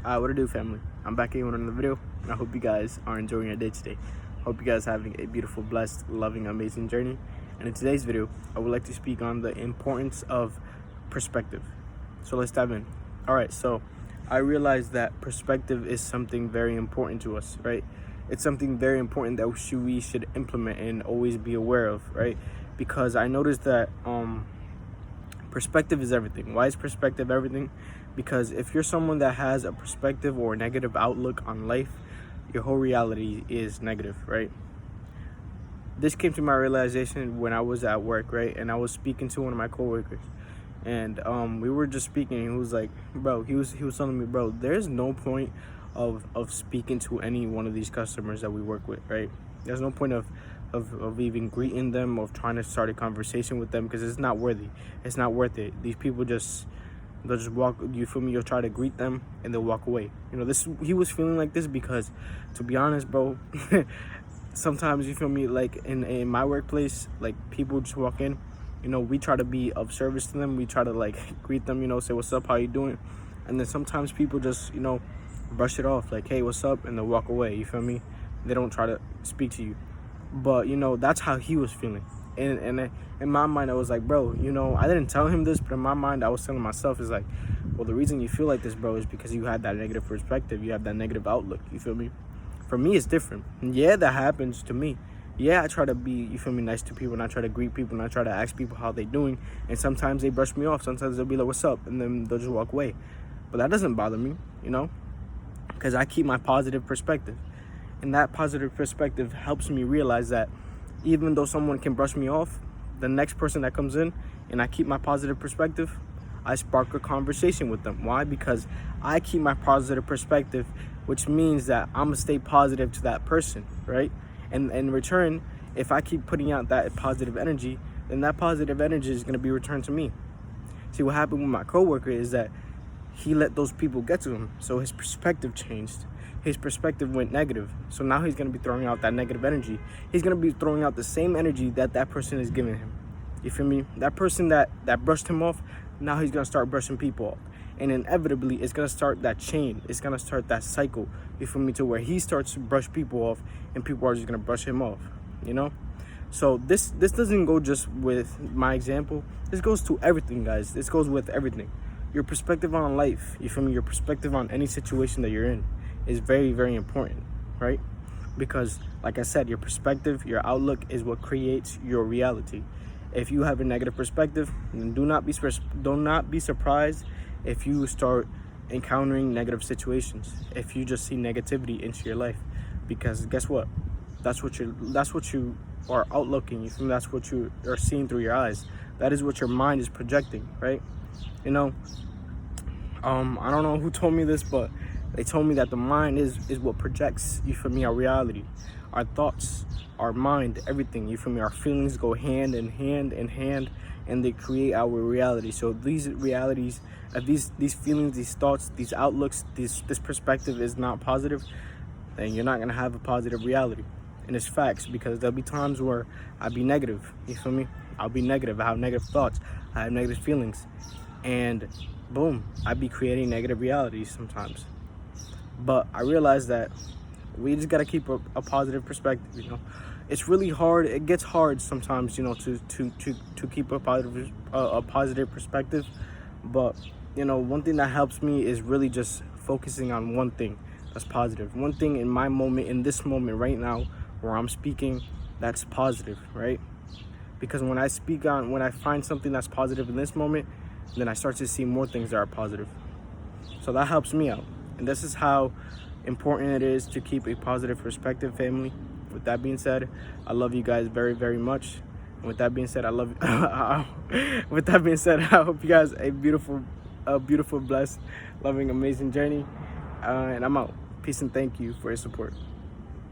What it do, family? I'm back again with another video, and I hope you guys are enjoying your day today. Hope you guys are having a beautiful, blessed, loving, amazing journey. And in today's video, I would like to speak on the importance of perspective. So let's dive in. All right, so I realized that perspective is something very important to us, right? It's something very important that we should implement and always be aware of, right? Because I noticed that perspective is everything. Why is perspective everything? Because if you're someone that has a perspective or a negative outlook on life, your whole reality is negative, right? This came to my realization when I was at work, right? And I was speaking to one of my coworkers, and we were just speaking. He was like, bro, he was telling me, bro, there's no point of speaking to any one of these customers that we work with, right? There's no point of even greeting them, of trying to start a conversation with them, because it's not worthy. It's not worth it. These people they'll just walk, you feel me? You'll try to greet them and they'll walk away. You know, he was feeling like this because, to be honest, bro, sometimes, you feel me, like in my workplace, like people just walk in, you know, we try to be of service to them. We try to like greet them, you know, say what's up, how you doing? And then sometimes people just, you know, brush it off like, hey, what's up? And they'll walk away, you feel me? They don't try to speak to you. But, you know, that's how he was feeling. And in my mind, I was like, bro, you know, I didn't tell him this, but in my mind, I was telling myself, is like, well, the reason you feel like this, bro, is because you had that negative perspective. You have that negative outlook, you feel me? For me, it's different. Yeah, that happens to me. Yeah, I try to be, you feel me, nice to people, and I try to greet people, and I try to ask people how they doing. And sometimes they brush me off. Sometimes they'll be like, what's up? And then they'll just walk away. But that doesn't bother me, you know, because I keep my positive perspective. And that positive perspective helps me realize that even though someone can brush me off, the next person that comes in, and I keep my positive perspective, I spark a conversation with them. Why? Because I keep my positive perspective, which means that I'm gonna stay positive to that person, right? And in return, if I keep putting out that positive energy, then that positive energy is gonna be returned to me. See, what happened with my coworker is that he let those people get to him, so his perspective changed. His perspective went negative, so now he's going to be throwing out that negative energy. He's going to be throwing out the same energy that person is giving him. You feel me? That person that brushed him off, now he's going to start brushing people off. And inevitably, it's going to start that chain. It's going to start that cycle, you feel me, to where he starts to brush people off, and people are just going to brush him off, you know? So this doesn't go just with my example. This goes to everything, guys. This goes with everything. Your perspective on life, you feel me? Your perspective on any situation that you're in is very, very important, right? Because, like I said, your perspective, your outlook is what creates your reality. If you have a negative perspective, then do not be surprised if you start encountering negative situations. If you just see negativity into your life, because guess what? That's what you are outlooking. You feel me? That's what you are seeing through your eyes. That is what your mind is projecting, right? You know, I don't know who told me this, but they told me that the mind is what projects, you feel me, our reality. Our thoughts, our mind, everything, you feel me, our feelings go hand in hand, and they create our reality. So these realities, these feelings, these thoughts, these outlooks, this perspective is not positive, then you're not going to have a positive reality. And it's facts, because there'll be times where I'll be negative, you feel me? I'll be negative, I have negative thoughts, I have negative feelings, and boom, I'd be creating negative realities sometimes. But I realized that we just got to keep a positive perspective, you know. It's really hard. It gets hard sometimes, you know, to keep a positive perspective. But, you know, one thing that helps me is really just focusing on one thing that's positive. One thing in my moment, in this moment right now where I'm speaking, that's positive, right? Because when I find something that's positive in this moment, then I start to see more things that are positive. So that helps me out. And this is how important it is to keep a positive perspective, family. With that being said, I love you guys very, very much. And with that being said, I love you. With that being said, I hope you guys a beautiful, blessed, loving, amazing journey. And I'm out. Peace and thank you for your support.